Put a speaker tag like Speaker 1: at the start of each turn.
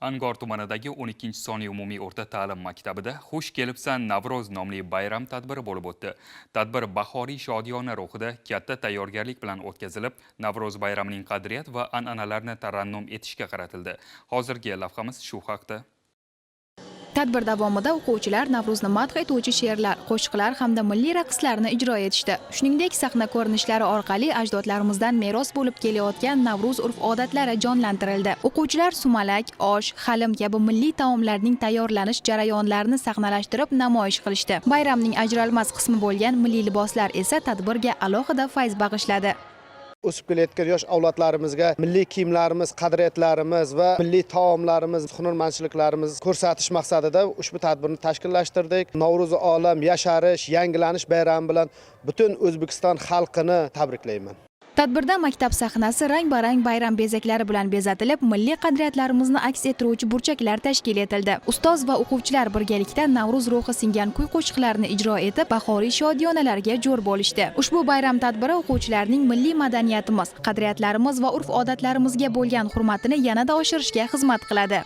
Speaker 1: Angor tumanidagi 12-sonli umumiy o'rta ta'lim maktabida Xush kelibsan Navro'z nomli bayram tadbiri bo'lib o'tdi. Tadbir bahoriy shodiyona ruhida katta tayyorgarlik bilan o'tkazilib, Navro'z bayramining qadriyat va an'analarini tarannum etishga qaratildi. Hozirgi lavhamiz shu haqda.
Speaker 2: Tadbir davomida o'quvchilar Navro'zni madh etuvchi she'rlar, qo'shiqlar hamda milliy raqslarni ijro etishdi. Shuningdek, sahna ko'rinishlari orqali ajdodlarimizdan meros bo'lib kelayotgan Navro'z urf-odatlari jonlantirildi. O'quvchilar sumalak, osh, halim kabi milliy taomlarning tayyorlanish jarayonlarini sahnalashtirib namoyish qilishdi. Bayramning ajralmas qismi bo'lgan milliy liboslar esa tadbirga alohida fayz bag'ishladi.
Speaker 3: O'sib kelayotgan yosh avlodlarimizga milliy kiyimlarimiz, qadriyatlarimiz va milliy taomlarimiz, hunarmandchiliklarimiz ko'rsatish maqsadida ushbu tadbirni tashkillashtirdik. Navro'zi olam yasharish, yangilanish bayrami bilan butun O'zbekiston xalqini tabriklayman.
Speaker 2: Tadbirda maktab sahnasi rang-barang bayram bezaklari bilan bezatilib, milliy qadriyatlarimizni aks ettiruvchi burchaklar tashkil etildi. Ustoz va o'quvchilar birgalikda Navro'z ruhi singan kuy-qo'shiqlarni ijro etib, bahoriy shodiyonalarga jo'r bo'lishdi. Ushbu bayram tadbiri o'quvchilarning milliy madaniyatimiz, qadriyatlarimiz va urf-odatlarimizga bo'lgan hurmatini yanada oshirishga xizmat qiladi.